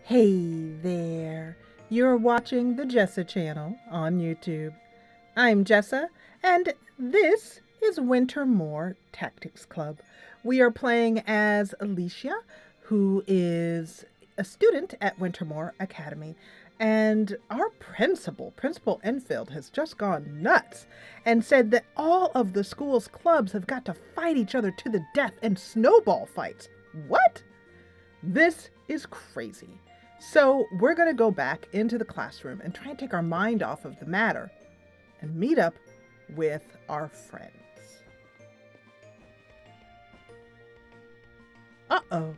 Hey there, you're watching the Jessa channel on YouTube. I'm Jessa, and this is Wintermoor Tactics Club. We are playing as Alicia, who is a student at Wintermoor Academy. And our Principal Enfield, has just gone nuts and said that all of the school's clubs have got to fight each other to the death in snowball fights. What? This is crazy. So we're going to go back into the classroom and try and take our mind off of the matter and meet up with our friends. Uh-oh.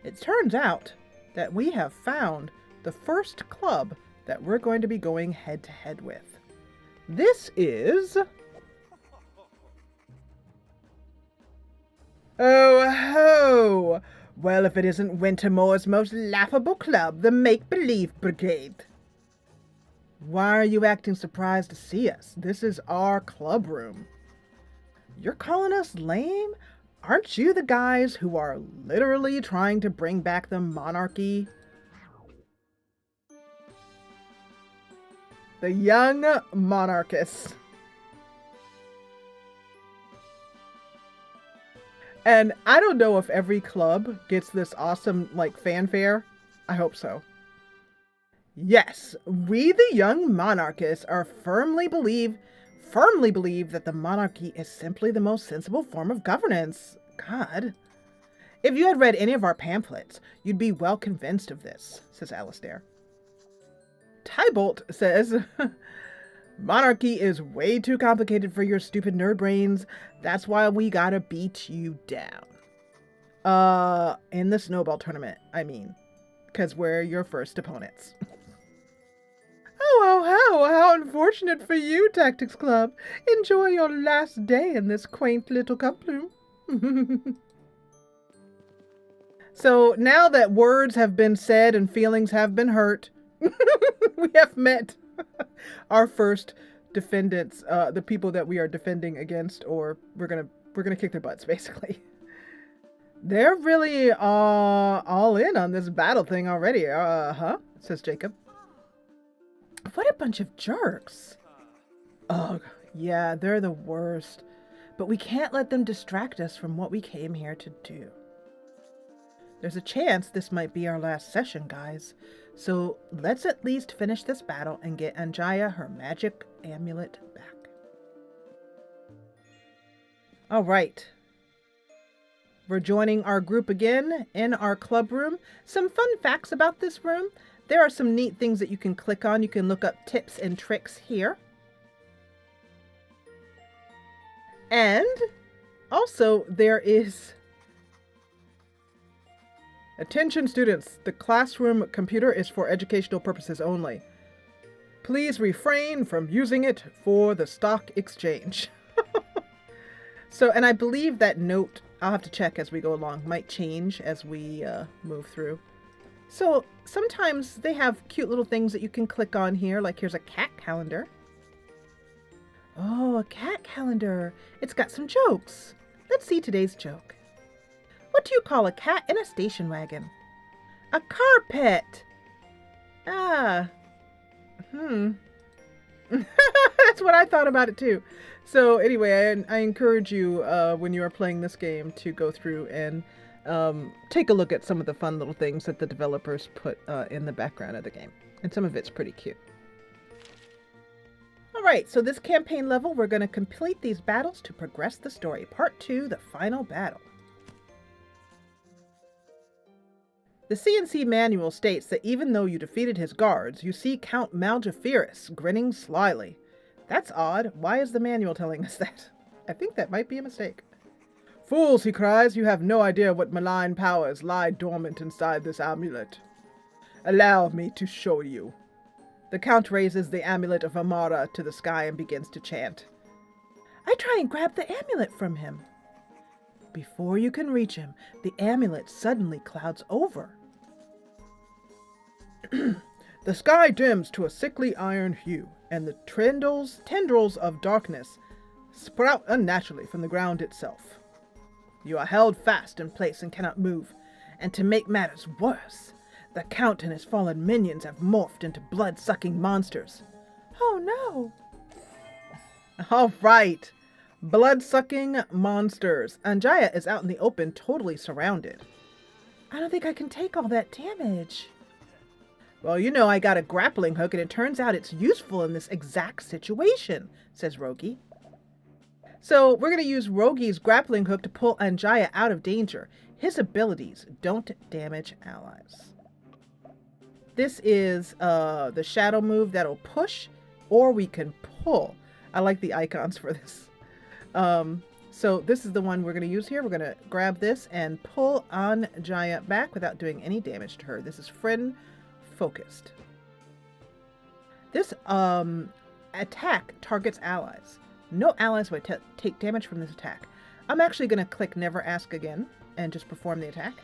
It turns out that we have found the first club that we're going to be going head-to-head with. This is... Oh ho! Well, if it isn't Wintermoor's most laughable club, the Make-Believe Brigade. Why are you acting surprised to see us? This is our club room. You're calling us lame? Aren't you the guys who are literally trying to bring back the monarchy? The young monarchists. And I don't know if every club gets this awesome, fanfare. I hope so. Yes, we the young monarchists are firmly believe that the monarchy is simply the most sensible form of governance. God. If you had read any of our pamphlets, you'd be well convinced of this, says Alistair. Tybalt says, monarchy is way too complicated for your stupid nerd brains. That's why we gotta beat you down. In the snowball tournament, I mean. Because we're your first opponents. Oh, how unfortunate for you, Tactics Club. Enjoy your last day in this quaint little couple. So now that words have been said and feelings have been hurt, we have met our first defendants, the people that we are defending against, or we're gonna kick their butts, basically. They're really all in on this battle thing already, says Jacob. What a bunch of jerks. Ugh, yeah, they're the worst. But we can't let them distract us from what we came here to do. There's a chance this might be our last session, guys. So let's at least finish this battle and get Anjaya her magic amulet back. All right. We're joining our group again in our club room. Some fun facts about this room. There are some neat things that you can click on. You can look up tips and tricks here. And also there is... Attention students, the classroom computer is for educational purposes only. Please refrain from using it for the stock exchange. So, and I believe that note, I'll have to check as we go along, might change as we move through. So sometimes they have cute little things that you can click on here, like here's a cat calendar. Oh, a cat calendar. It's got some jokes. Let's see today's joke. What do you call a cat in a station wagon? A carpet. Ah. That's what I thought about it too. So anyway, I encourage you when you are playing this game to go through and take a look at some of the fun little things that the developers put in the background of the game. And some of it's pretty cute. Alright, so this campaign level, we're going to complete these battles to progress the story. Part 2, the final battle. The C&C manual states that even though you defeated his guards, you see Count Malgeferus grinning slyly. That's odd. Why is the manual telling us that? I think that might be a mistake. Fools, he cries, you have no idea what malign powers lie dormant inside this amulet. Allow me to show you. The Count raises the amulet of Amara to the sky and begins to chant. I try and grab the amulet from him. Before you can reach him, the amulet suddenly clouds over. The sky dims to a sickly iron hue, and the tendrils of darkness sprout unnaturally from the ground itself. You are held fast in place and cannot move, and to make matters worse, The Count and his fallen minions have morphed into blood-sucking monsters. Oh no! All right. Blood-sucking monsters. Anjaya is out in the open, totally surrounded. I don't think I can take all that damage. Well, you know, I got a grappling hook, and it turns out it's useful in this exact situation, says Rogi. So we're going to use Rogi's grappling hook to pull Anjaya out of danger. His abilities don't damage allies. This is the shadow move that'll push, or we can pull. I like the icons for this. So this is the one we're going to use here. We're going to grab this and pull Anjaya back without doing any damage to her. This is friend focused. This attack targets allies. No allies will take damage from this attack. I'm actually going to click Never Ask Again and just perform the attack.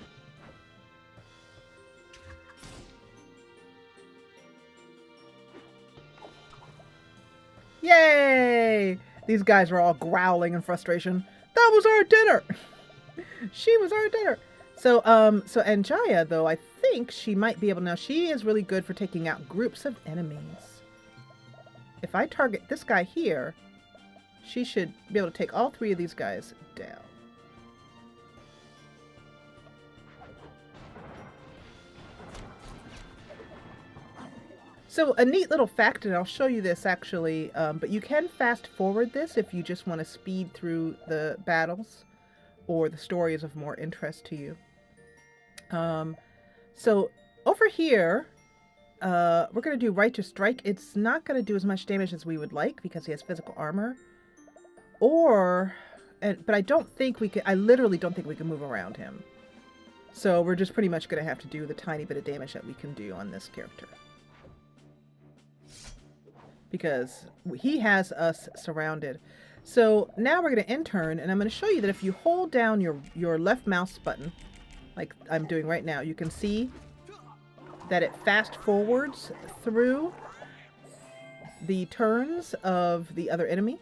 Yay! These guys were all growling in frustration. That was our dinner! She was our dinner! So Anjaya, though, I think she might be able... Now, she is really good for taking out groups of enemies. If I target this guy here, she should be able to take all three of these guys down. So a neat little fact, and I'll show you this actually, but you can fast forward this if you just want to speed through the battles or the stories of more interest to you. So over here, we're going to do Righteous Strike. It's not going to do as much damage as we would like because he has physical armor. But I don't think we can, I literally don't think we can move around him. So we're just pretty much going to have to do the tiny bit of damage that we can do on this character. Because he has us surrounded. So now we're going to end turn, and I'm going to show you that if you hold down your left mouse button, like I'm doing right now, you can see that it fast forwards through the turns of the other enemy.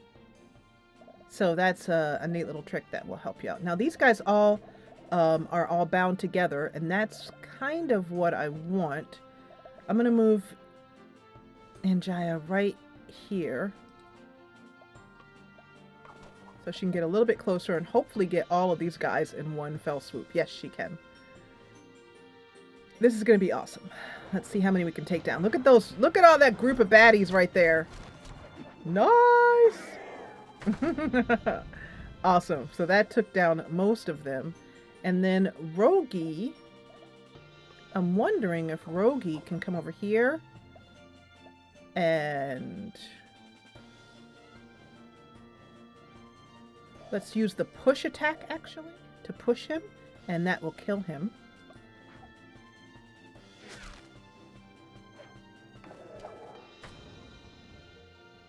So that's a neat little trick that will help you out. Now these guys all are all bound together, and that's kind of what I want. I'm going to move Anjaya right here so she can get a little bit closer and hopefully get all of these guys in one fell swoop. Yes, she can. This is going to be awesome. Let's see how many we can take down. Look at those. Look at all that group of baddies right there. Nice. Awesome. So that took down most of them. And then Rogi, I'm wondering if Rogi can come over here and let's use the push attack actually to push him, and that will kill him.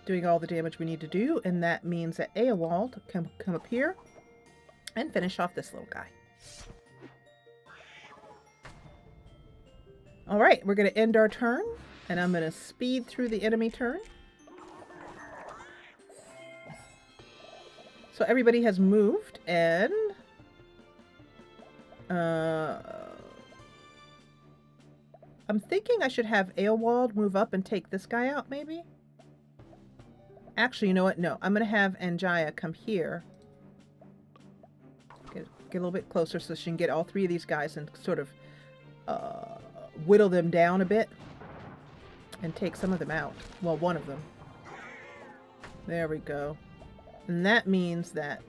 Doing all the damage we need to do, and that means that Eowald can come up here and finish off this little guy. Alright, we're going to end our turn, and I'm going to speed through the enemy turn. So everybody has moved, and I'm thinking I should have Eowald move up and take this guy out, maybe? Actually, you know what? No, I'm going to have Anjaya come here. Get a little bit closer so she can get all three of these guys and sort of whittle them down a bit. And take some of them out. Well, one of them. There we go. And that means that...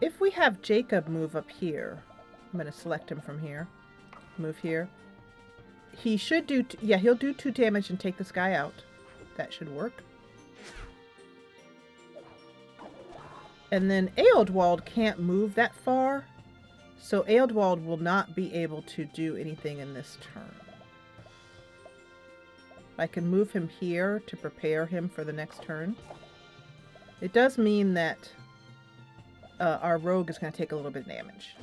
if we have Jacob move up here... I'm going to select him from here. Move here. He should do... yeah, he'll do 2 damage and take this guy out. That should work. And then Eowald can't move that far. So Eowald will not be able to do anything in this turn. I can move him here to prepare him for the next turn. It does mean that our rogue is going to take a little bit of damage.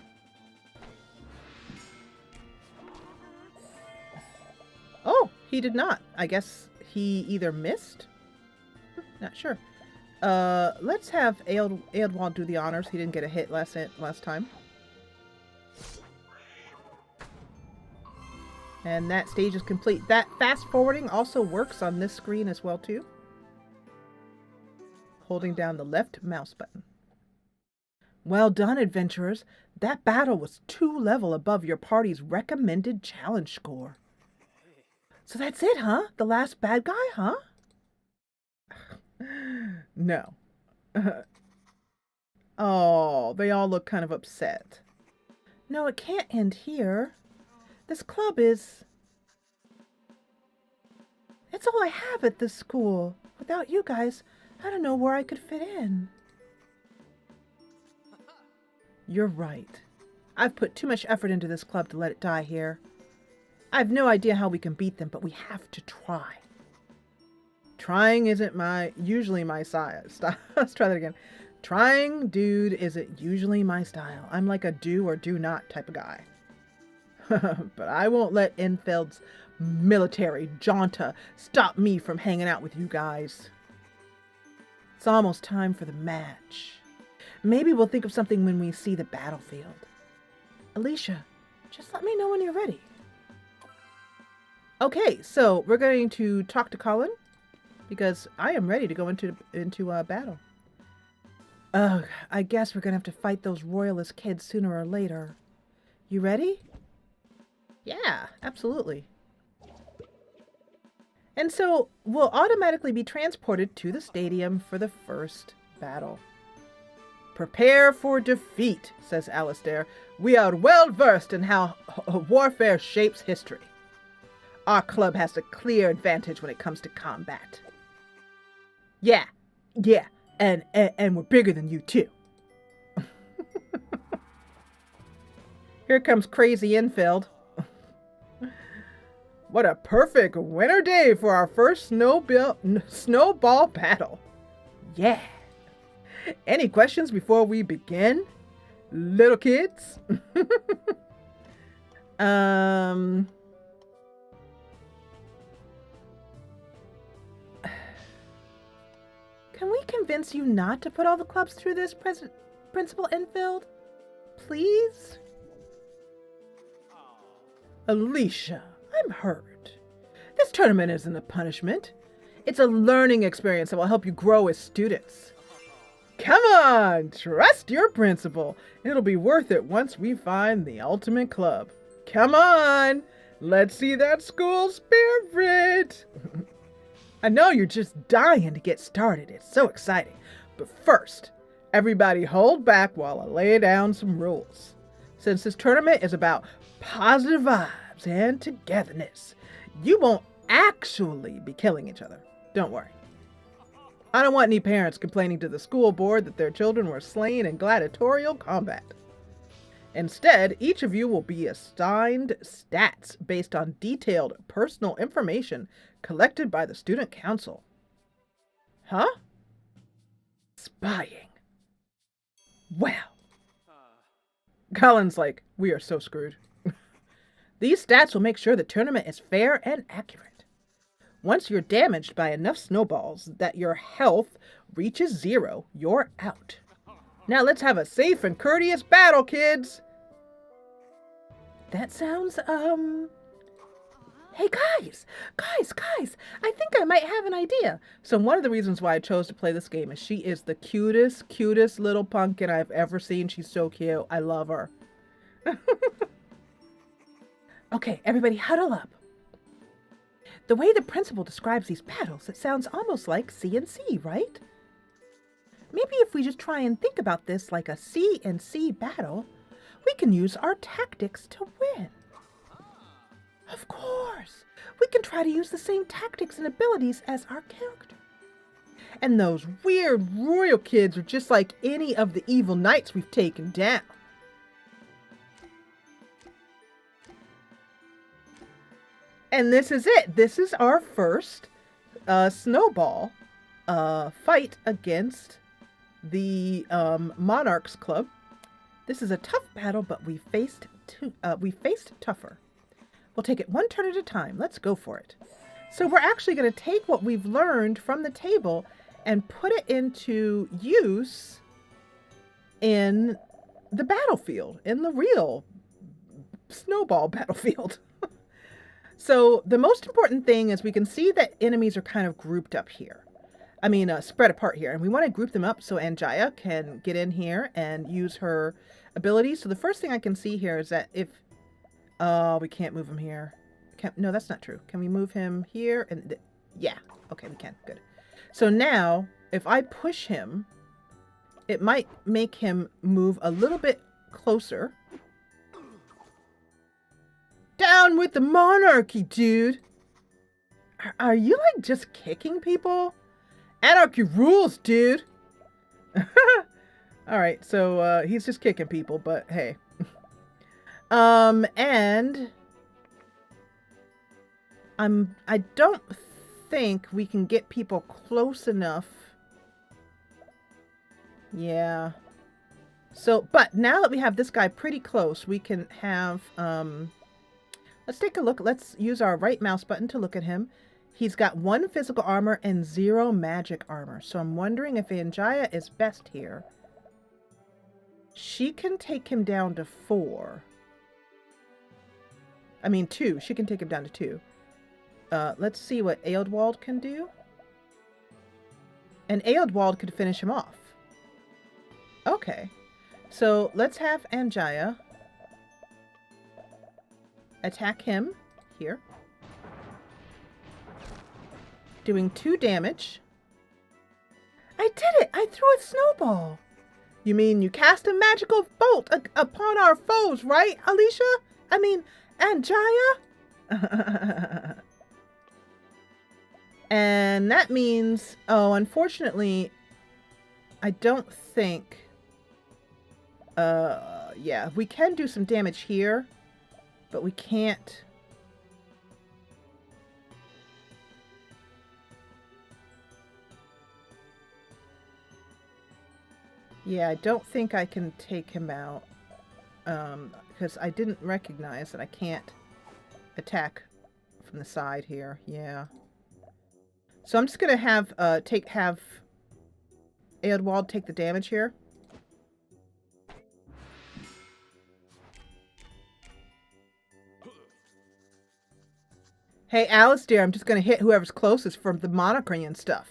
Oh, he did not. I guess he either missed? Not sure. Let's have Ealdwald do the honors. He didn't get a hit last time. And that stage is complete. That fast forwarding also works on this screen as well too. Holding down the left mouse button. Well done, adventurers. That battle was 2 levels above your party's recommended challenge score. So that's it, huh? The last bad guy, huh? No. Oh, they all look kind of upset. No, it can't end here. This club is... It's all I have at this school. Without you guys, I don't know where I could fit in. You're right. I've put too much effort into this club to let it die here. I have no idea how we can beat them, but we have to try. Trying isn't usually my style. Let's try that again. Trying, dude, isn't usually my style. I'm like a do or do not type of guy. But I won't let Enfeld's military junta stop me from hanging out with you guys. It's almost time for the match. Maybe we'll think of something when we see the battlefield. Alicia, just let me know when you're ready. Okay, so we're going to talk to Colin because I am ready to go into battle. Ugh, I guess we're going to have to fight those royalist kids sooner or later. You ready? Yeah, absolutely. And so we'll automatically be transported to the stadium for the first battle. Prepare for defeat, says Alistair. We are well versed in how warfare shapes history. Our club has a clear advantage when it comes to combat. Yeah, and we're bigger than you too. Here comes crazy Enfeld. What a perfect winter day for our first snowball battle. Yeah. Any questions before we begin, little kids? Can we convince you not to put all the clubs through this, Principal Enfield? Please? Alicia, I'm hurt. This tournament isn't a punishment. It's a learning experience that will help you grow as students. Come on, trust your principal. It'll be worth it once we find the ultimate club. Come on, let's see that school spirit. I know you're just dying to get started. It's so exciting. But first, everybody hold back while I lay down some rules. Since this tournament is about positive vibes and togetherness, you won't actually be killing each other. Don't worry. I don't want any parents complaining to the school board that their children were slain in gladiatorial combat. Instead, each of you will be assigned stats based on detailed personal information collected by the student council. Huh? Spying. Well. Colin's like, we are so screwed. These stats will make sure the tournament is fair and accurate. Once you're damaged by enough snowballs that your health reaches 0, you're out. Now let's have a safe and courteous battle, kids. That sounds, Hey guys, I think I might have an idea. So one of the reasons why I chose to play this game is she is the cutest little pumpkin I've ever seen. She's so cute. I love her. Okay, everybody huddle up. The way the principal describes these battles, it sounds almost like C&C, right? Maybe if we just try and think about this like a C&C battle, we can use our tactics to win. Of course, we can try to use the same tactics and abilities as our character. And those weird royal kids are just like any of the evil knights we've taken down. And this is it. This is our first snowball fight against the Monarchs Club. This is a tough battle, but we faced tougher. We'll take it one turn at a time. Let's go for it. So we're actually going to take what we've learned from the table and put it into use in the battlefield, in the real snowball battlefield. So the most important thing is we can see that enemies are kind of grouped up here. I mean, spread apart here. And we want to group them up so Anjaya can get in here and use her abilities. So the first thing I can see here is that if... Oh, we can't move him here. No, that's not true. Can we move him here? And yeah. Okay, we can. Good. So now, if I push him, it might make him move a little bit closer. Down with the monarchy, dude! Are you, like, just kicking people? Anarchy rules, dude! Alright, so, he's just kicking people, but hey. And... I don't think we can get people close enough. Yeah. So, but now that we have this guy pretty close, we can have, let's take a look. Let's use our right mouse button to look at him. He's got 1 physical armor and 0 magic armor. So I'm wondering if Anjaya is best here. She can take him down to 4. I mean 2. She can take him down to 2. Let's see what Eodwald can do. And Eodwald could finish him off. Okay. So let's have Anjaya attack him here. Doing 2 damage. I did it! I threw a snowball! You mean you cast a magical bolt upon our foes, right, Alicia? I mean, Anjaya? And that means... Oh, unfortunately, I don't think... yeah, we can do some damage here, but we can't... Yeah, I don't think I can take him out, because I didn't recognize that I can't attack from the side here. Yeah. So I'm just gonna have Eodwald take the damage here. Hey, Alistair, I'm just gonna hit whoever's closest from the monarchy and stuff.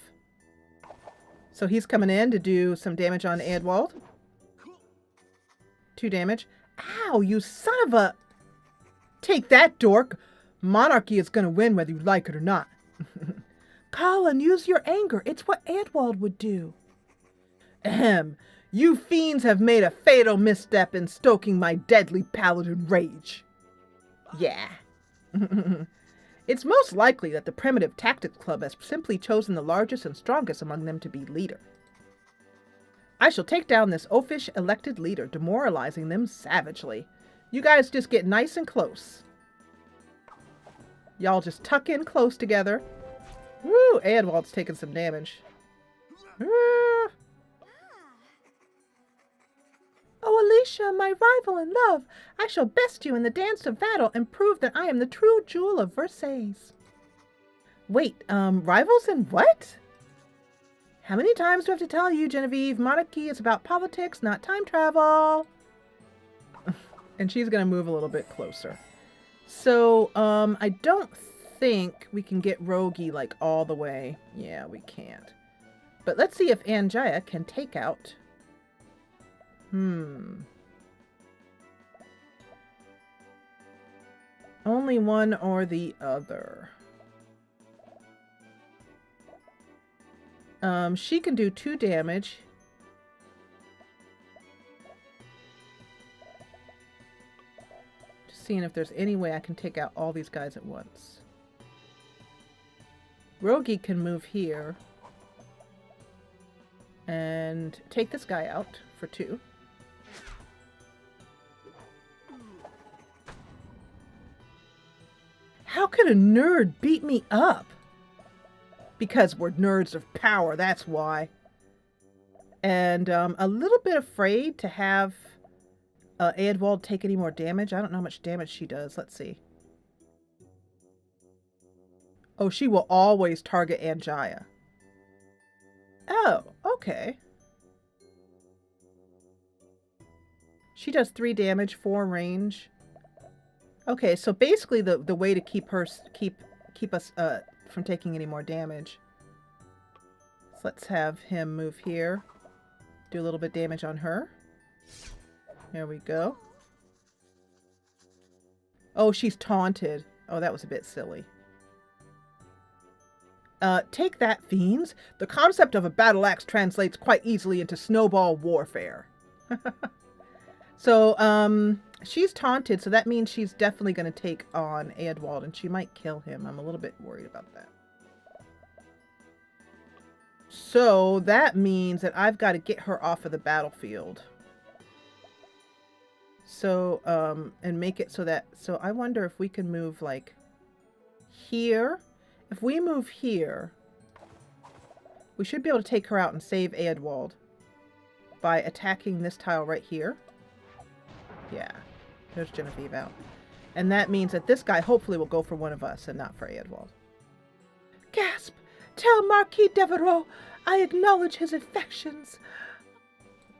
So he's coming in to do some damage on Eodwald. 2 damage. Ow, you son of a... Take that, dork. Monarchy is gonna win whether you like it or not. Colin, use your anger. It's what Eodwald would do. Ahem. You fiends have made a fatal misstep in stoking my deadly paladin rage. Yeah. It's most likely that the Primitive Tactics Club has simply chosen the largest and strongest among them to be leader. I shall take down this oafish elected leader, demoralizing them savagely. You guys just get nice and close. Y'all just tuck in close together. Woo! Eodwald's taking some damage. Oh, Alicia, my rival in love, I shall best you in the dance of battle and prove that I am the true jewel of Versailles. Wait, rivals in what? How many times do I have to tell you, Genevieve? Monarchy is about politics, not time travel. And she's gonna move a little bit closer. So, I don't think we can get Rogi, like, all the way. Yeah, we can't. But let's see if Anjaya can take out... Only one or the other. She can do 2 damage. Just seeing if there's any way I can take out all these guys at once. Rogi can move here. And take this guy out for 2. How could a nerd beat me up? Because we're nerds of power, that's why. And a little bit afraid to have Eodwald take any more damage. I don't know how much damage she does. Let's see. Oh, she will always target Anjaya. Oh, okay. She does 3 damage, 4 range. Okay, so basically the way to keep us from taking any more damage. So let's have him move here. Do a little bit of damage on her. There we go. Oh, she's taunted. Oh, that was a bit silly. Take that, fiends. The concept of a battle axe translates quite easily into snowball warfare. So, she's taunted, so that means she's definitely going to take on Eadwald, and she might kill him. I'm a little bit worried about that. So, that means that I've got to get her off of the battlefield. So, and make it so that... So, I wonder if we can move, like, here. If we move here, we should be able to take her out and save Eadwald by attacking this tile right here. Yeah, there's Genevieve out. And that means that this guy hopefully will go for one of us and not for Eadwald. Gasp! Tell Marquis Devereaux I acknowledge his affections.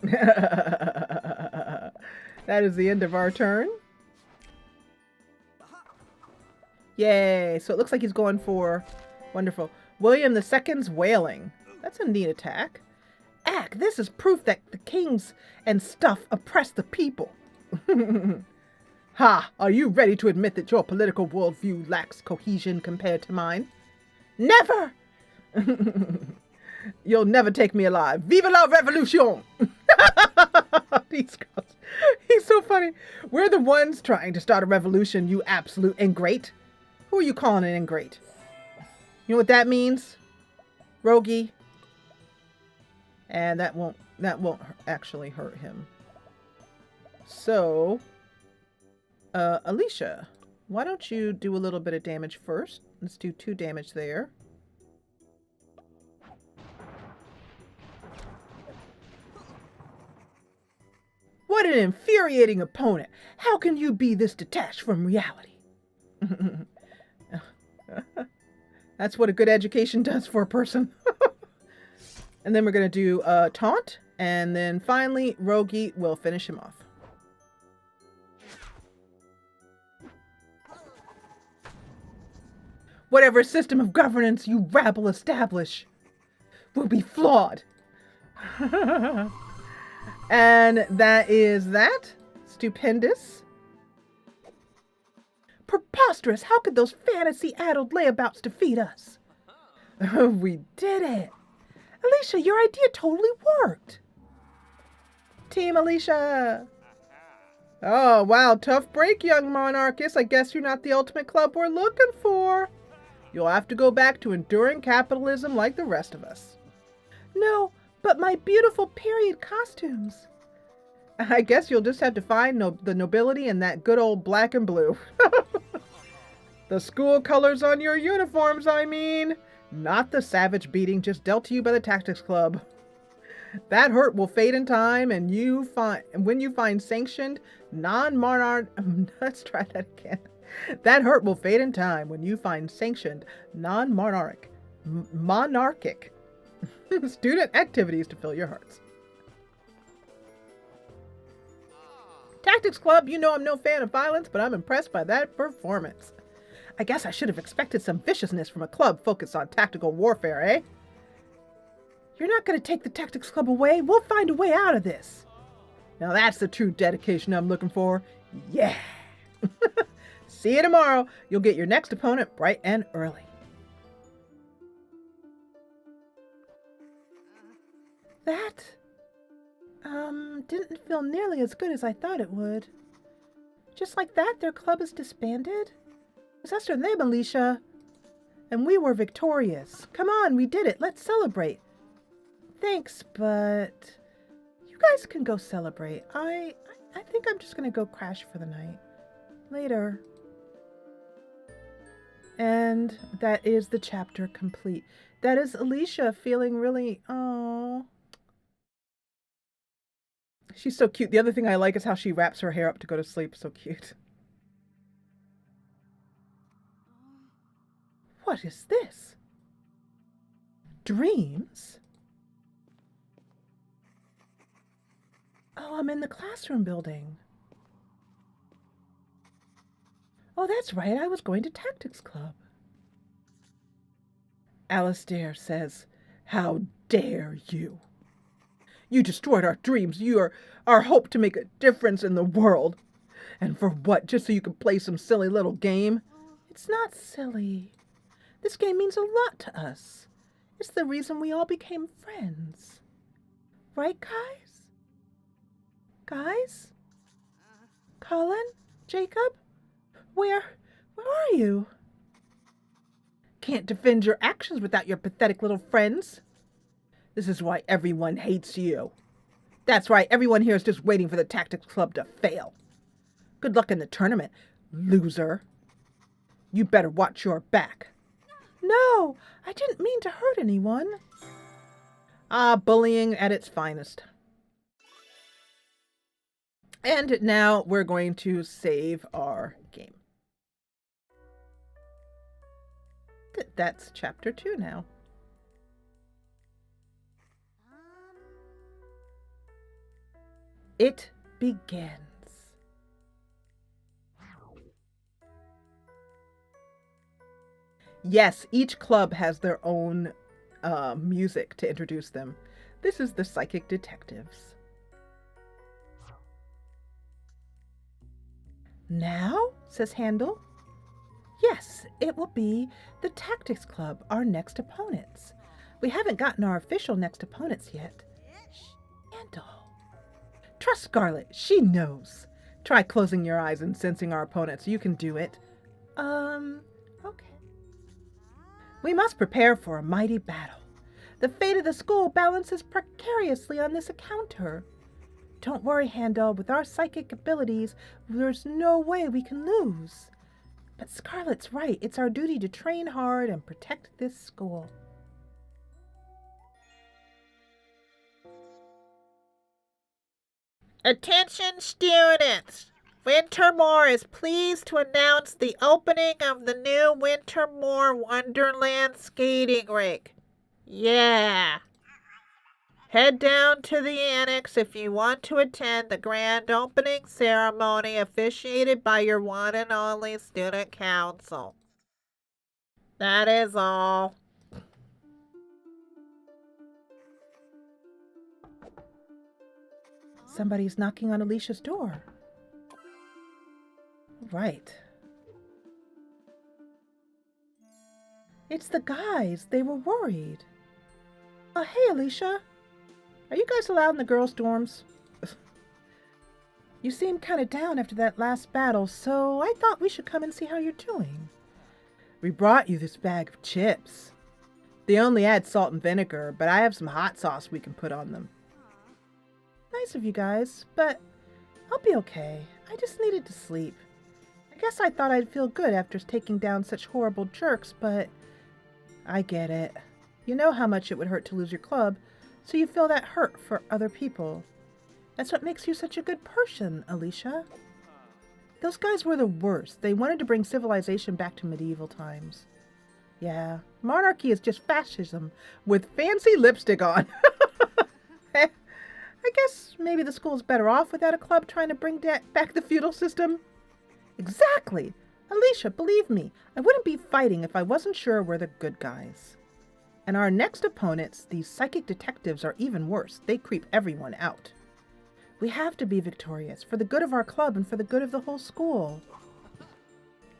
That is the end of our turn. Yay! So it looks like he's going for... Wonderful. William II's wailing. That's a neat attack. Ack, this is proof that the kings and stuff oppress the people. Ha! Are you ready to admit that your political worldview lacks cohesion compared to mine? Never! You'll never take me alive. Vive la revolution! These girls. He's so funny. We're the ones trying to start a revolution, you absolute ingrate. Who are you calling an ingrate? You know what that means? Rogie. And that won't actually hurt him. So, Alicia, why don't you do a little bit of damage first? Let's do 2 damage there. What an infuriating opponent. How can you be this detached from reality? That's what a good education does for a person. And then we're going to do taunt. And then finally, Rogie will finish him off. Whatever system of governance you rabble establish will be flawed. And that is that. Stupendous. Preposterous! How could those fantasy-addled layabouts defeat us? We did it! Alicia, your idea totally worked! Team Alicia! Oh, wow, tough break, young monarchists. I guess you're not the ultimate club we're looking for. You'll have to go back to enduring capitalism like the rest of us. No, but my beautiful period costumes. I guess you'll just have to find the nobility in that good old black and blue. The school colors on your uniforms, I mean. Not the savage beating just dealt to you by the Tactics Club. That hurt will fade in time, and when you find sanctioned, non-monarch... Let's try that again. That hurt will fade in time when you find sanctioned, non-monarchic student activities to fill your hearts. Tactics Club, you know I'm no fan of violence, but I'm impressed by that performance. I guess I should have expected some viciousness from a club focused on tactical warfare, eh? You're not going to take the Tactics Club away. We'll find a way out of this. Now that's the true dedication I'm looking for. Yeah. See you tomorrow. You'll get your next opponent bright and early. That, didn't feel nearly as good as I thought it would. Just like that, their club is disbanded? That's their name, Alicia. And we were victorious. Come on, we did it. Let's celebrate. Thanks, but you guys can go celebrate. I think I'm just going to go crash for the night. Later. And that is the chapter complete. That is Alicia feeling really, oh. She's so cute. The other thing I like is how she wraps her hair up to go to sleep. So cute. What is this? Dreams? Oh, I'm in the classroom building. Oh, that's right. I was going to Tactics Club. Alistair says, "How dare you? You destroyed our dreams. You are our hope to make a difference in the world. And for what? Just so you can play some silly little game?" It's not silly. This game means a lot to us. It's the reason we all became friends. Right, guys? Guys? Colin? Jacob? Where are you? Can't defend your actions without your pathetic little friends. This is why everyone hates you. That's right, everyone here is just waiting for the Tactics Club to fail. Good luck in the tournament, loser. You better watch your back. No, I didn't mean to hurt anyone. Ah, bullying at its finest. And now we're going to save our game. That's chapter 2 now. It begins. Yes, each club has their own music to introduce them. This is the Psychic Detectives. Now, says Handel. Yes, it will be the Tactics Club, our next opponents. We haven't gotten our official next opponents yet. Handel. Trust Scarlet, she knows. Try closing your eyes and sensing our opponents. You can do it. Okay. We must prepare for a mighty battle. The fate of the school balances precariously on this encounter. Don't worry, Handel. With our psychic abilities, there's no way we can lose. But Scarlet's right. It's our duty to train hard and protect this school. Attention students! Wintermoor is pleased to announce the opening of the new Wintermoor Wonderland skating rink. Yeah! Head down to the annex if you want to attend the grand opening ceremony officiated by your one and only student council. That is all. Somebody's knocking on Alicia's door. Right. It's the guys. They were worried. Hey, Alicia. Are you guys allowed in the girls' dorms? You seem kind of down after that last battle, so I thought we should come and see how you're doing. We brought you this bag of chips. They only add salt and vinegar, but I have some hot sauce we can put on them. Nice of you guys, but I'll be okay. I just needed to sleep. I guess I thought I'd feel good after taking down such horrible jerks, but I get it. You know how much it would hurt to lose your club, so you feel that hurt for other people. That's what makes you such a good person, Alicia. Those guys were the worst. They wanted to bring civilization back to medieval times. Yeah, monarchy is just fascism with fancy lipstick on. I guess maybe the school's better off without a club trying to bring back the feudal system. Exactly. Alicia, believe me, I wouldn't be fighting if I wasn't sure we're the good guys. And our next opponents, these psychic detectives, are even worse. They creep everyone out. We have to be victorious for the good of our club and for the good of the whole school.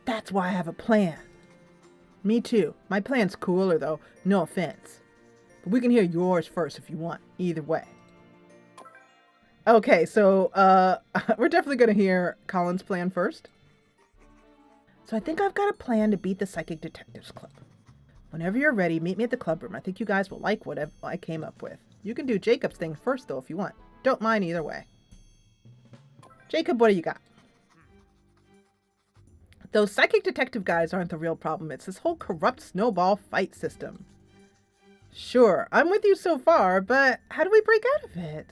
That's why I have a plan. Me too. My plan's cooler though, no offense. But we can hear yours first if you want, either way. Okay, so we're definitely going to hear Colin's plan first. So I think I've got a plan to beat the Psychic Detectives Club. Whenever you're ready, meet me at the club room. I think you guys will like what I came up with. You can do Jacob's thing first, though, if you want. Don't mind either way. Jacob, what do you got? Those Psychic Detective guys aren't the real problem. It's this whole corrupt snowball fight system. Sure, I'm with you so far, but how do we break out of it?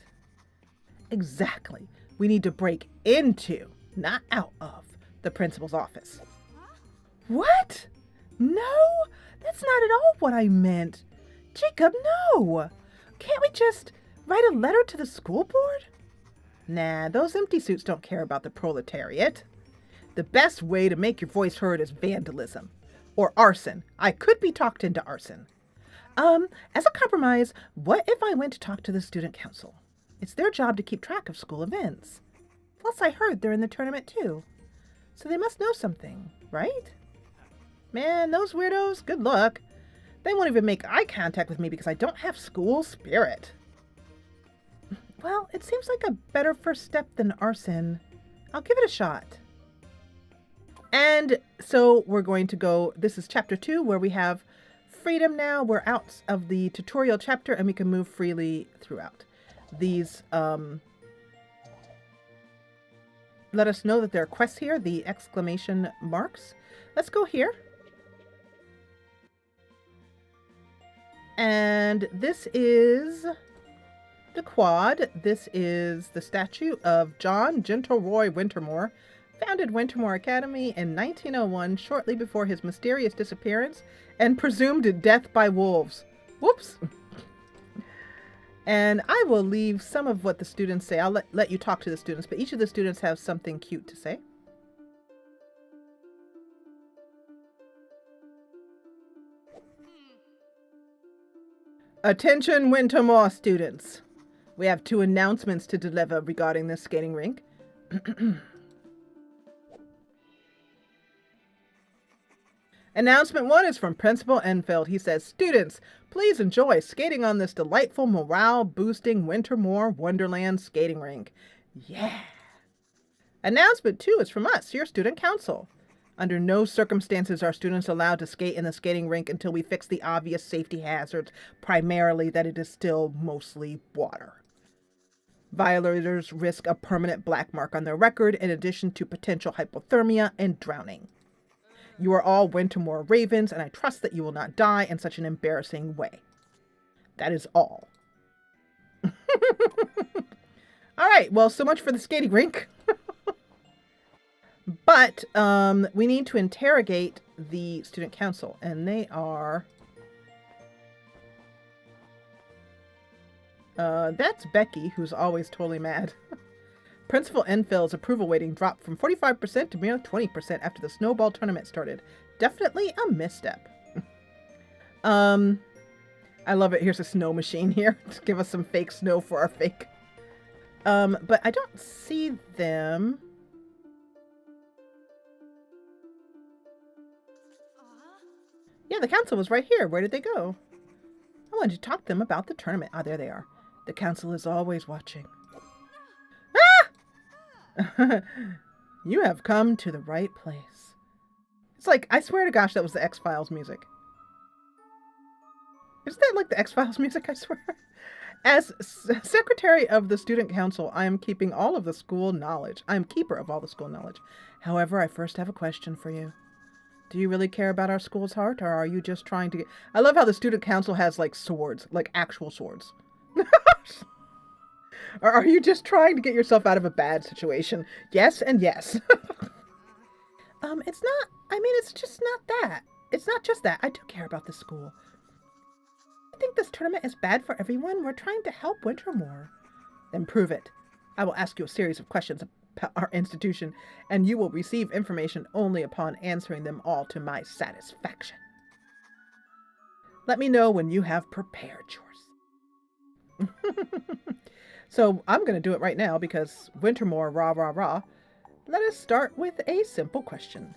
Exactly. We need to break into, not out of, the principal's office. What? No, that's not at all what I meant. Jacob, no. Can't we just write a letter to the school board? Nah, those empty suits don't care about the proletariat. The best way to make your voice heard is vandalism. Or arson. I could be talked into arson. As a compromise, what if I went to talk to the student council? It's their job to keep track of school events. Plus, I heard they're in the tournament too. So they must know something, right? Man, those weirdos, good luck. They won't even make eye contact with me because I don't have school spirit. Well, it seems like a better first step than arson. I'll give it a shot. And so we're going to go, this is chapter 2 where we have freedom now. We're out of the tutorial chapter and we can move freely throughout. These let us know that there are quests here, the exclamation marks. Let's go here. And this is the quad. This is the statue of John Gentleroy Wintermoor, founded Wintermoor Academy in 1901, shortly before his mysterious disappearance and presumed death by wolves. Whoops. And I will leave some of what the students say. I'll let you talk to the students, but each of the students have something cute to say. Attention Wintermoor students. We have 2 announcements to deliver regarding this skating rink. Announcement 1 is from Principal Enfield. He says, students, please enjoy skating on this delightful morale-boosting Wintermoor Wonderland skating rink. Yeah. Announcement 2 is from us, your student council. Under no circumstances are students allowed to skate in the skating rink until we fix the obvious safety hazards, primarily that it is still mostly water. Violators risk a permanent black mark on their record in addition to potential hypothermia and drowning. You are all Wintermoor Ravens, and I trust that you will not die in such an embarrassing way. That is all. All right, well, so much for the skating rink. But we need to interrogate the student council, and they are... that's Becky, who's always totally mad. Principal Enfield's approval rating dropped from 45% to mere 20% after the snowball tournament started. Definitely a misstep. I love it. Here's a snow machine here to give us some fake snow for our fake. But I don't see them. Yeah, the council was right here. Where did they go? I wanted to talk to them about the tournament. Ah, there they are. The council is always watching. Ah! You have come to the right place. It's like, I swear to gosh, that was the X-Files music. Isn't that like the X-Files music, I swear? As secretary of the student council, I am keeping all of the school knowledge. I am keeper of all the school knowledge. However, I first have a question for you. Do you really care about our school's heart, or are you just trying to get... I love how the student council has, like, swords. Like, actual swords. Or are you just trying to get yourself out of a bad situation? Yes and yes. It's not... I mean, it's just not that. It's not just that. I do care about the school. I think this tournament is bad for everyone. We're trying to help Wintermoor. Then prove it. I will ask you a series of questions about our institution, and you will receive information only upon answering them all to my satisfaction. Let me know when you have prepared yours. So I'm going to do it right now because Wintermoor, rah, rah, rah. Let us start with a simple question.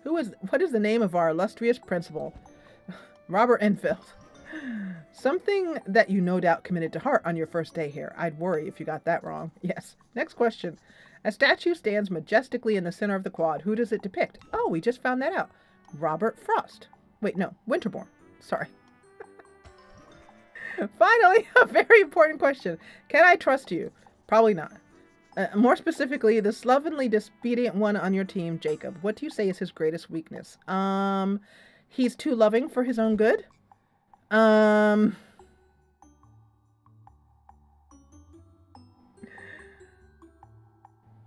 What is the name of our illustrious principal? Robert Enfield. Something that you no doubt committed to heart on your first day here. I'd worry if you got that wrong. Yes. Next question. A statue stands majestically in the center of the quad. Who does it depict? Oh, we just found that out. Robert Frost. Wait, no. Wintermoor. Sorry. Finally, a very important question. Can I trust you? Probably not. More specifically, the slovenly, disobedient one on your team, Jacob. What do you say is his greatest weakness? He's too loving for his own good.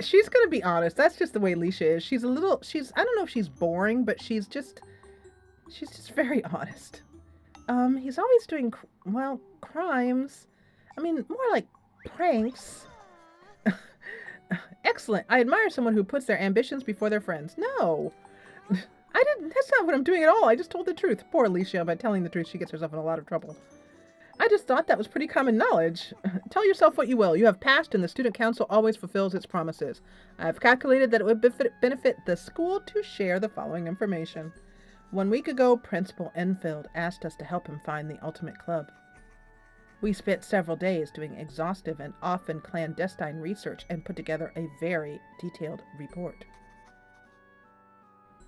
She's gonna be honest. That's just the way Alicia is. I don't know if she's boring, but she's just very honest. He's always doing, well, crimes. I mean, more like pranks. Excellent. I admire someone who puts their ambitions before their friends. No. I didn't. That's not what I'm doing at all. I just told the truth. Poor Alicia. By telling the truth, she gets herself in a lot of trouble. I just thought that was pretty common knowledge. Tell yourself what you will. You have passed, and the student council always fulfills its promises. I have calculated that it would benefit the school to share the following information. 1 week ago, Principal Enfield asked us to help him find the ultimate club. We spent several days doing exhaustive and often clandestine research and put together a very detailed report.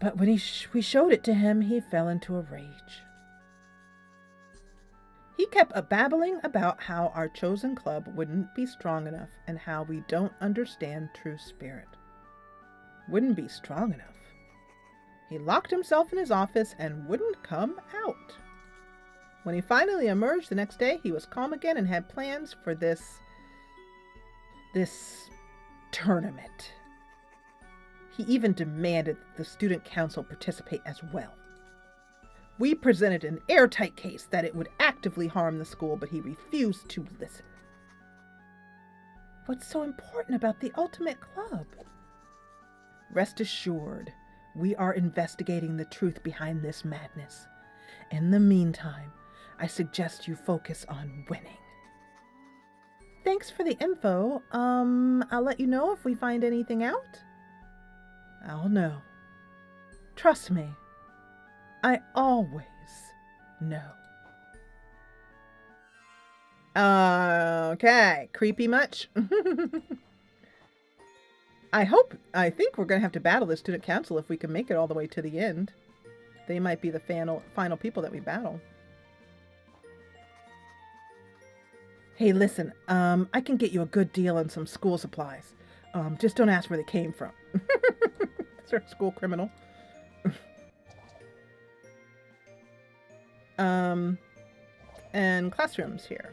But when we showed it to him, he fell into a rage. He kept babbling about how our chosen club wouldn't be strong enough and how we don't understand true spirit. Wouldn't be strong enough. He locked himself in his office and wouldn't come out. When he finally emerged the next day, he was calm again and had plans for this tournament. He even demanded the student council participate as well. We presented an airtight case that it would actively harm the school, but he refused to listen. What's so important about the ultimate club? Rest assured, we are investigating the truth behind this madness. In the meantime, I suggest you focus on winning. Thanks for the info. I'll let you know if we find anything out. I'll know. Trust me. I always know. Okay. Creepy much? I think we're going to have to battle the student council if we can make it all the way to the end. They might be the final people that we battle. Hey, listen, I can get you a good deal on some school supplies. Just don't ask where they came from. Sir, school criminal. And classrooms here.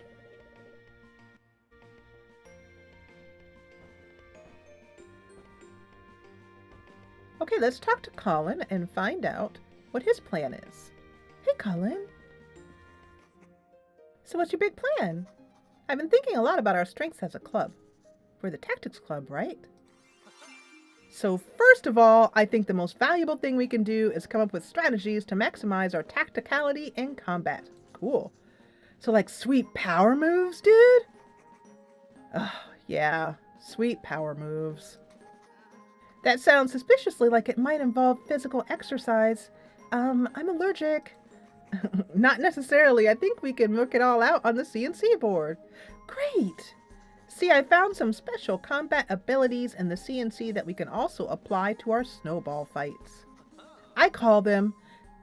Okay, let's talk to Colin and find out what his plan is. Hey, Colin. So what's your big plan? I've been thinking a lot about our strengths as a club. We're the Tactics Club, right? So first of all, I think the most valuable thing we can do is come up with strategies to maximize our tacticality in combat. Cool. So like sweet power moves, dude? Oh, yeah. Sweet power moves. That sounds suspiciously like it might involve physical exercise. I'm allergic. Not necessarily. I think we can work it all out on the CNC board. Great. See, I found some special combat abilities in the CNC that we can also apply to our snowball fights. I call them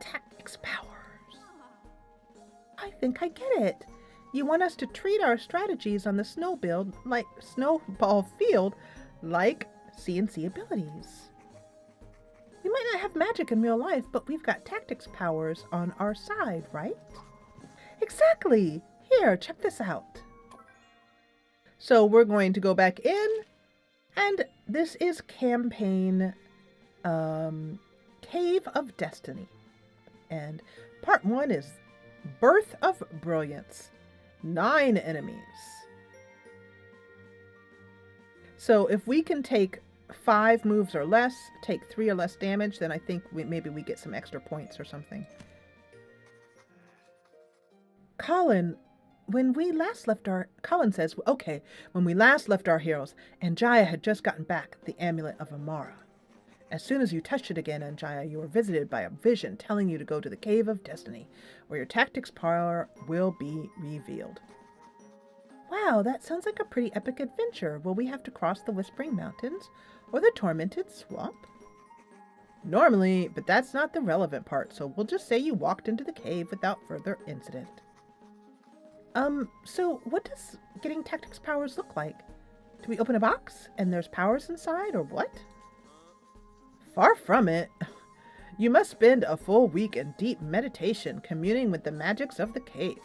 tactics powers. I think I get it. You want us to treat our strategies on the snowball field like CNC abilities. We might not have magic in real life, but we've got tactics powers on our side, right? Exactly. Here, check this out. So we're going to go back in, and this is campaign Cave of Destiny. And part 1 is Birth of Brilliance. 9 enemies. So if we can take 5 moves or less, take 3 or less damage, then I think maybe we get some extra points or something. Colin says, okay, when we last left our heroes, Anjaya had just gotten back the amulet of Amara. As soon as you touched it again, Anjaya, you were visited by a vision telling you to go to the Cave of Destiny, where your tactics power will be revealed. Wow, that sounds like a pretty epic adventure. Will we have to cross the Whispering Mountains or the Tormented Swamp? Normally, but that's not the relevant part, so we'll just say you walked into the cave without further incident. So what does getting tactics powers look like? Do we open a box and there's powers inside, or what? Far from it. You must spend a full week in deep meditation, communing with the magics of the cave.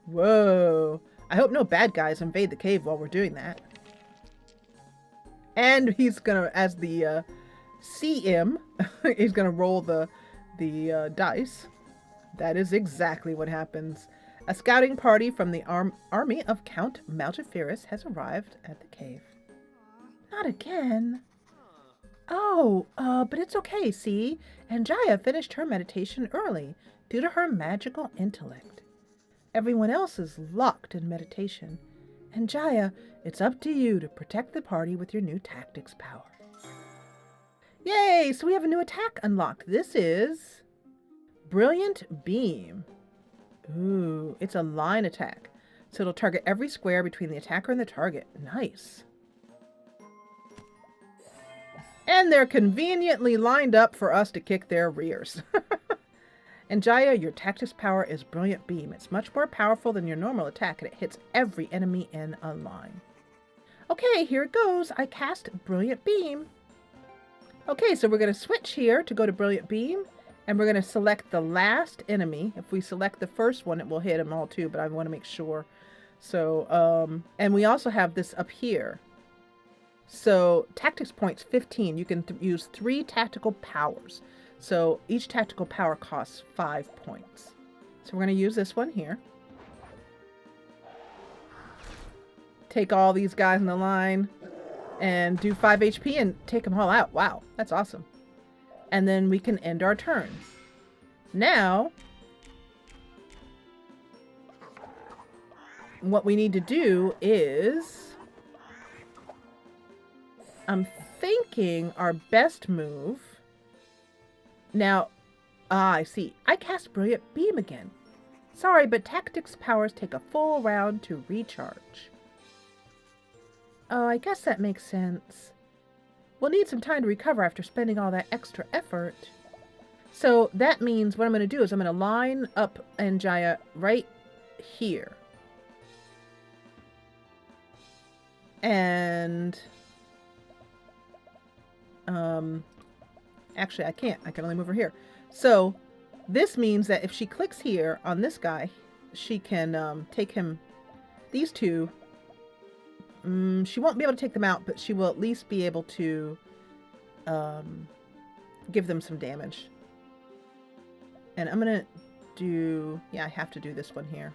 Whoa. I hope no bad guys invade the cave while we're doing that. And he's gonna, as the CM, he's gonna roll the dice. That is exactly what happens. A scouting party from the army of Count Maltiferus has arrived at the cave. Not again. Oh, but it's okay, see? Anjaya finished her meditation early due to her magical intellect. Everyone else is locked in meditation. Anjaya, it's up to you to protect the party with your new tactics power. Yay! So we have a new attack unlocked. This is Brilliant Beam. Ooh, it's a line attack. So it'll target every square between the attacker and the target. Nice. And they're conveniently lined up for us to kick their rears. And Jaya, your tactics power is Brilliant Beam. It's much more powerful than your normal attack, and it hits every enemy in a line. Okay, here it goes. I cast Brilliant Beam. Okay, so we're going to switch here to go to Brilliant Beam, and we're going to select the last enemy. If we select the first one, it will hit them all too, but I want to make sure. So, and we also have this up here. So, tactics points 15. You can use 3 tactical powers. So, each tactical power costs 5 points. So, we're going to use this one here. Take all these guys in the line and do 5 HP and take them all out. Wow, that's awesome. And then we can end our turn. Now, what we need to do is... I'm thinking our best move. Now, I see. I cast Brilliant Beam again. Sorry, but tactics powers take a full round to recharge. Oh, I guess that makes sense. We'll need some time to recover after spending all that extra effort. So that means what I'm going to do is I'm going to line up Anjaya right here. And... actually I can't. I can only move her here. So this means that if she clicks here on this guy, she can take him, these two. She won't be able to take them out, but she will at least be able to give them some damage. And I'm gonna do, yeah, I have to do this one here.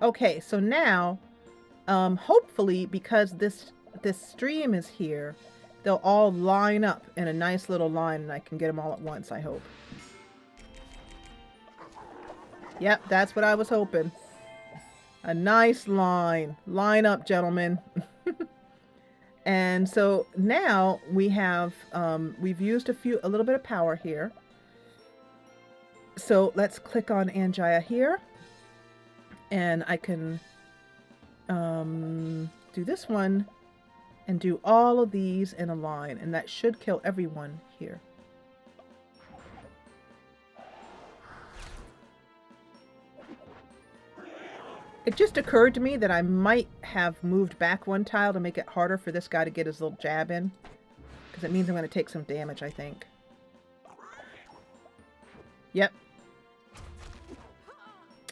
Okay, so now hopefully, because this stream is here, they'll all line up in a nice little line and I can get them all at once, I hope. Yep, that's what I was hoping. A nice line. Line up, gentlemen. And so now we have, we've used a little bit of power here. So let's click on Anjaya here. And I can do this one and do all of these in a line, and that should kill everyone here. It just occurred to me that I might have moved back one tile to make it harder for this guy to get his little jab in, because it means I'm going to take some damage, I think. Yep.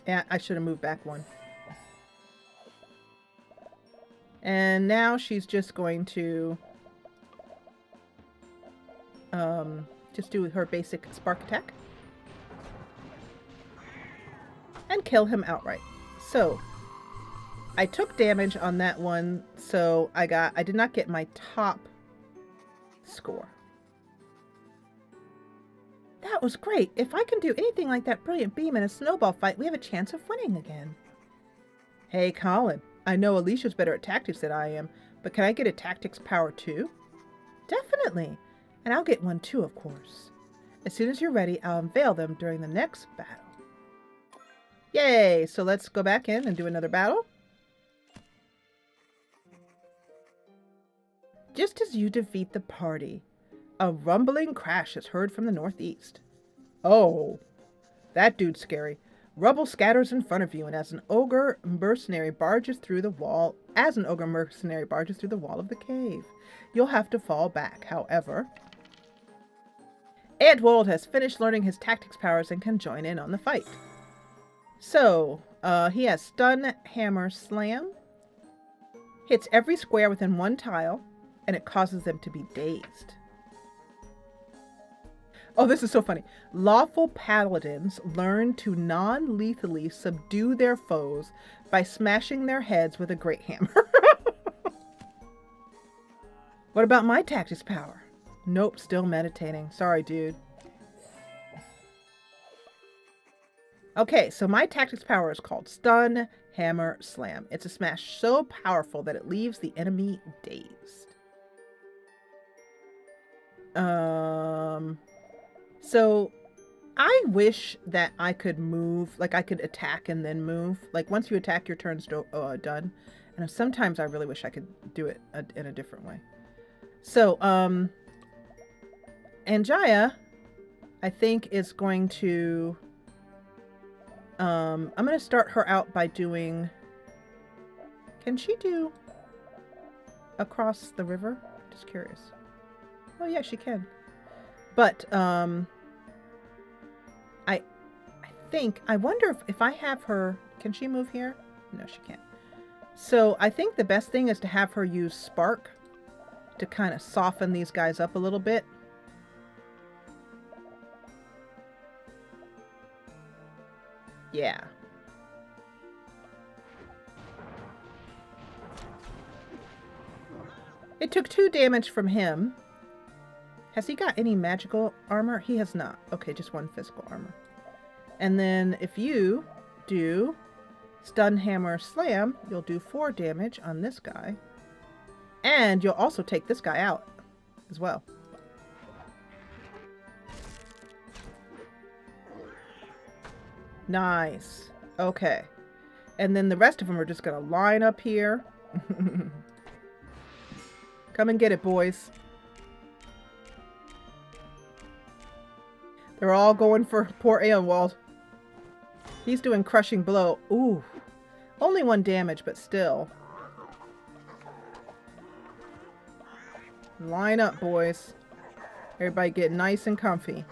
Yeah, I should have moved back one. And now she's just going to just do her basic spark attack. And kill him outright. So, I took damage on that one, so I did not get my top score. That was great. If I can do anything like that Brilliant Beam in a snowball fight, we have a chance of winning again. Hey, Colin. I know Alicia's better at tactics than I am, but can I get a tactics power too? Definitely. And I'll get one too, of course. As soon as you're ready, I'll unveil them during the next battle. Yay! So let's go back in and do another battle. Just as you defeat the party, a rumbling crash is heard from the northeast. Oh, that dude's scary. Rubble scatters in front of you, and as an ogre mercenary barges through the wall of the cave, you'll have to fall back. However, Edwald has finished learning his tactics powers and can join in on the fight. So, he has Stun, Hammer, Slam, hits every square within one tile, and it causes them to be dazed. Oh, this is so funny. Lawful paladins learn to non-lethally subdue their foes by smashing their heads with a great hammer. What about my tactics power? Nope, still meditating. Sorry, dude. Okay, so my tactics power is called Stun, Hammer, Slam. It's a smash so powerful that it leaves the enemy dazed. So I wish that I could move, like I could attack and then move. Like once you attack, your turn's done. And sometimes I really wish I could do it in a different way. So, Anjaya, I think is going to, I'm going to start her out by doing, can she do across the river? Just curious. Oh yeah, she can. But, I wonder if I have her, can she move here? No, she can't. So I think the best thing is to have her use Spark to kind of soften these guys up a little bit. Yeah. It took 2 damage from him. Has he got any magical armor? He has not. Okay, just 1 physical armor. And then if you do Stun, Hammer, Slam, you'll do 4 damage on this guy. And you'll also take this guy out as well. Nice. Okay. And then the rest of them are just going to line up here. Come and get it, boys. They're all going for poor Aelwald. He's doing crushing blow. Ooh. Only 1 damage, but still. Line up, boys. Everybody get nice and comfy.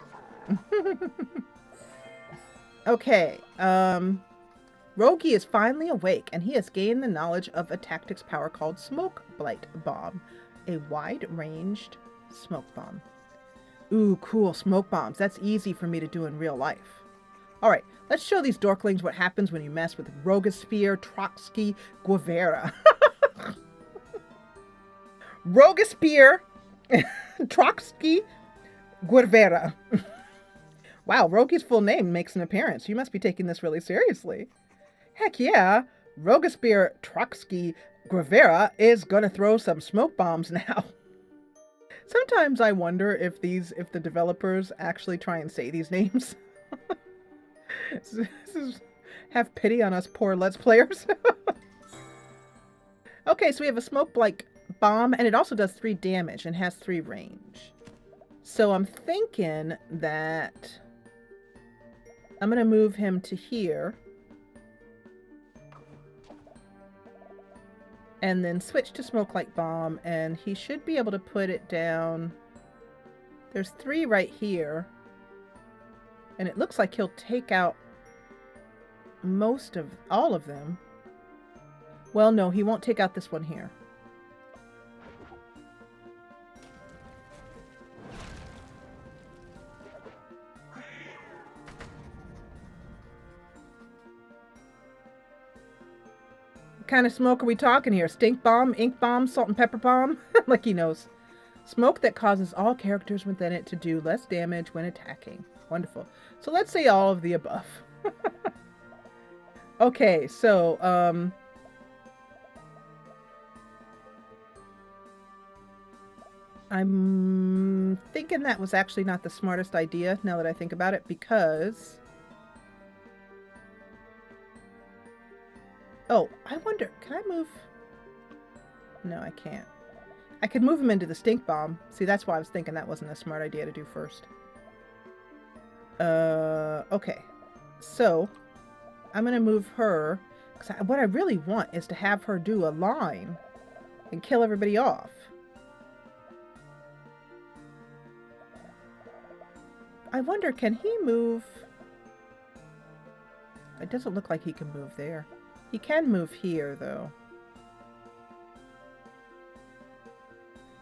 Okay. Rogi is finally awake, and he has gained the knowledge of a tactics power called Smoke Blight Bomb. A wide-ranged smoke bomb. Ooh, cool. Smoke bombs. That's easy for me to do in real life. Alright, let's show these dorklings what happens when you mess with Rogosphere Trotsky Guevara. Rogosphere Trotsky Guevara. Wow, Rogi's full name makes an appearance. You must be taking this really seriously. Heck yeah, Rogosphere Trotsky Guevara is gonna throw some smoke bombs now. Sometimes I wonder if the developers actually try and say these names. Have pity on us poor Let's Players. Okay, so we have a smoke blight bomb, and it also does 3 damage and has 3 range. So I'm thinking that I'm going to move him to here. And then switch to smoke light bomb, and he should be able to put it down. There's 3 right here. And it looks like he'll take out all of them. Well, no, he won't take out this one here. What kind of smoke are we talking here? Stink bomb, ink bomb, salt and pepper bomb? Like he knows. Smoke that causes all characters within it to do less damage when attacking. Wonderful. So let's say all of the above. Okay, so, I'm thinking that was actually not the smartest idea, now that I think about it, because... Oh, I wonder, can I move? No, I can't. I could move him into the stink bomb. See, that's why I was thinking that wasn't a smart idea to do first. Okay. So, I'm going to move her, because what I really want is to have her do a line and kill everybody off. I wonder, can he move? It doesn't look like he can move there. He can move here, though.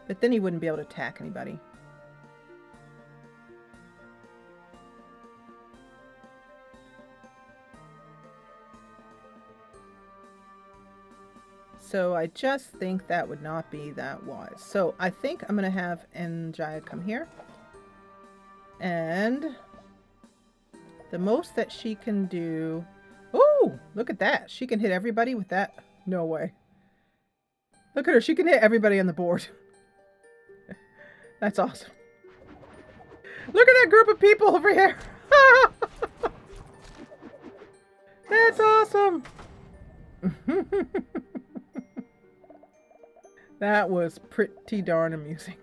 But then he wouldn't be able to attack anybody. So I just think that would not be that wise. So I think I'm going to have Njaya come here. And the most that she can do... Oh, look at that. She can hit everybody with that. No way. Look at her. She can hit everybody on the board. That's awesome. Look at that group of people over here. That's awesome. That was pretty darn amusing.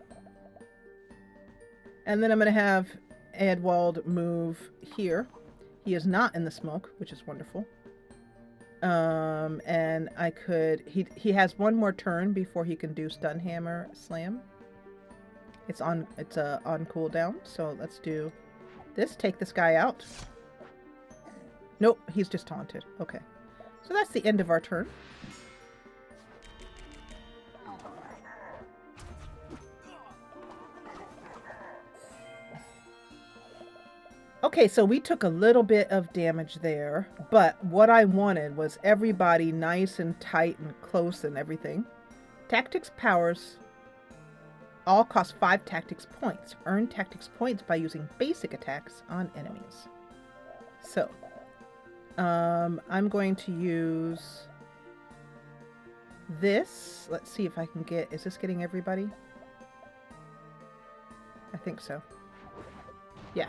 And then I'm going to have Edwald move here. He is not in the smoke, which is wonderful. And I could... He has one more turn before he can do Stun Hammer Slam. It's on cooldown, so let's do this. Take this guy out. Nope, he's just taunted. Okay. So that's the end of our turn. Okay, so we took a little bit of damage there, but what I wanted was everybody nice and tight and close and everything. Tactics powers all cost 5 tactics points. Earn tactics points by using basic attacks on enemies. So, I'm going to use this. Let's see if I can get... Is this getting everybody? I think so. Yeah.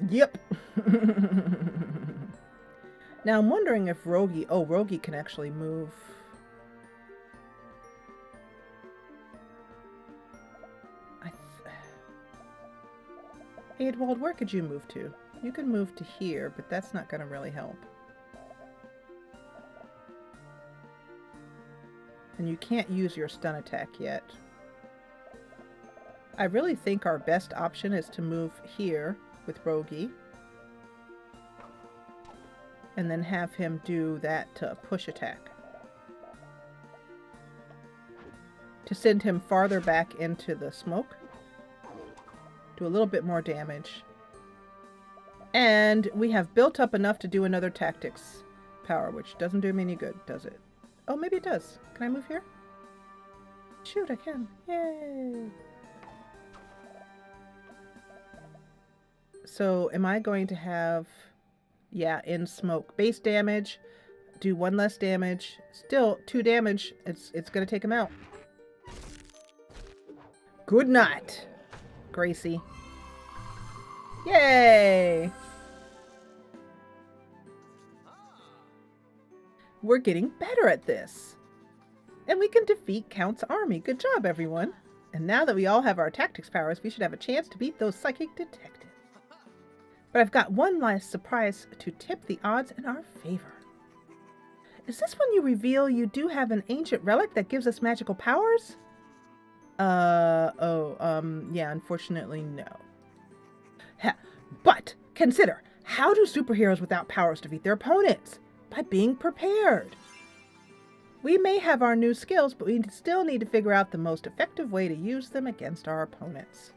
Yep. Now I'm wondering if Rogi... Oh, Rogi can actually move. Hey, Edwald, where could you move to? You can move to here, but that's not going to really help. And you can't use your stun attack yet. I really think our best option is to move here with Rogi. And then have him do that push attack. To send him farther back into the smoke. Do a little bit more damage. And we have built up enough to do another tactics power, which doesn't do me any good, does it? Oh, maybe it does. Can I move here? Shoot, I can. Yay! So, am I going to have... Yeah, in smoke. Base damage. Do 1 less damage. Still, 2 damage. It's going to take him out. Good night, Gracie. Yay! We're getting better at this. And we can defeat Count's army. Good job, everyone. And now that we all have our tactics powers, we should have a chance to beat those psychic detectives. But I've got one last surprise to tip the odds in our favor. Is this when you reveal you do have an ancient relic that gives us magical powers? Yeah, unfortunately, no. But consider, how do superheroes without powers defeat their opponents? By being prepared. We may have our new skills, but we still need to figure out the most effective way to use them against our opponents.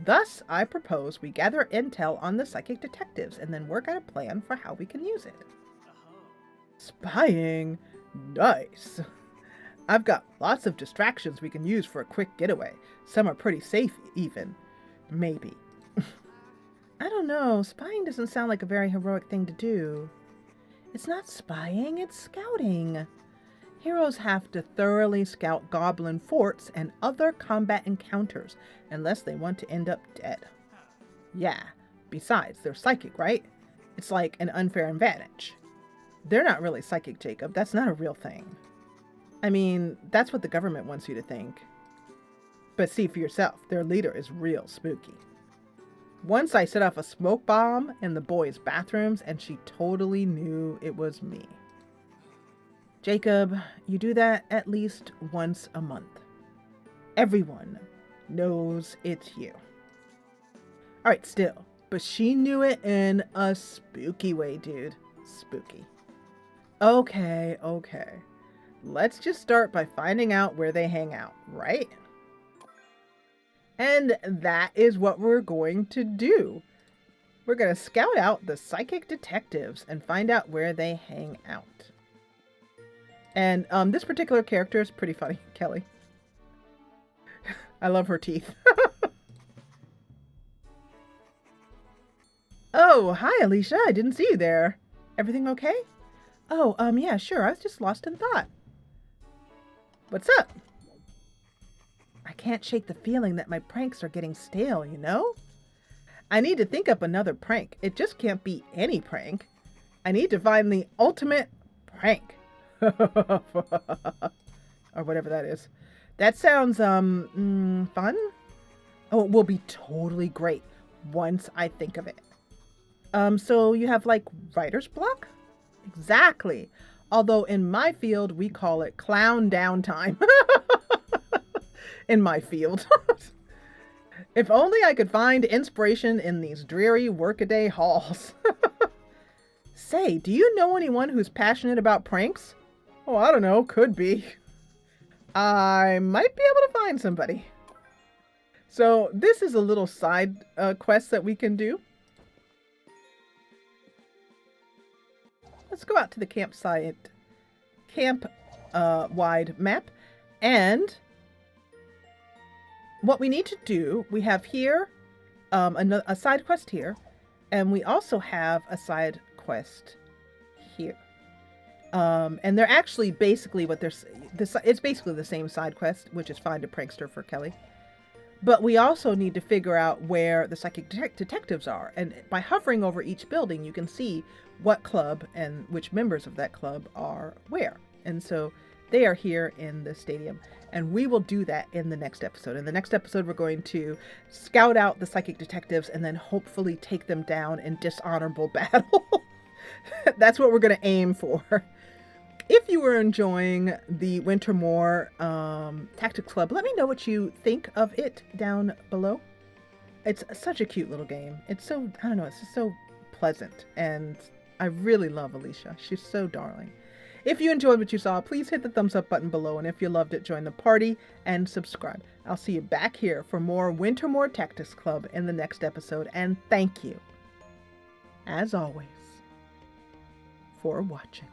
Thus, I propose we gather intel on the psychic detectives and then work out a plan for how we can use it. Spying? Nice. I've got lots of distractions we can use for a quick getaway. Some are pretty safe, even. Maybe. I don't know. Spying doesn't sound like a very heroic thing to do. It's not spying, it's scouting. Heroes have to thoroughly scout goblin forts and other combat encounters, unless they want to end up dead. Yeah, besides, they're psychic, right? It's like an unfair advantage. They're not really psychic, Jacob. That's not a real thing. I mean, that's what the government wants you to think. But see for yourself, their leader is real spooky. Once I set off a smoke bomb in the boys' bathrooms, and she totally knew it was me. Jacob, you do that at least once a month. Everyone knows it's you. Alright, still. But she knew it in a spooky way, dude. Spooky. Okay. Let's just start by finding out where they hang out, right? And that is what we're going to do. We're going to scout out the psychic detectives and find out where they hang out. And this particular character is pretty funny, Kelly. I love her teeth. Oh, hi, Alicia. I didn't see you there. Everything okay? Oh, yeah, sure. I was just lost in thought. What's up? I can't shake the feeling that my pranks are getting stale, you know? I need to think up another prank. It just can't be any prank. I need to find the ultimate prank. Or whatever that is. That sounds, fun? Oh, it will be totally great once I think of it. So you have, like, writer's block? Exactly. Although in my field, we call it clown downtime. In my field. If only I could find inspiration in these dreary workaday halls. Say, do you know anyone who's passionate about pranks? Oh, I don't know. Could be. I might be able to find somebody. So this is a little side quest that we can do. Let's go out to the campsite, wide map, and what we need to do, we have here a side quest here, and we also have a side quest here. And they're actually basically it's basically the same side quest, which is find a prankster for Kelly. But we also need to figure out where the psychic detectives are. And by hovering over each building, you can see what club and which members of that club are where. And so they are here in the stadium. And we will do that in the next episode. In the next episode, we're going to scout out the psychic detectives and then hopefully take them down in dishonorable battle. That's what we're going to aim for. If you were enjoying the Wintermoor Tactics Club, let me know what you think of it down below. It's such a cute little game. It's so, I don't know, it's just so pleasant. And I really love Alicia. She's so darling. If you enjoyed what you saw, please hit the thumbs up button below. And if you loved it, join the party and subscribe. I'll see you back here for more Wintermoor Tactics Club in the next episode. And thank you, as always, for watching.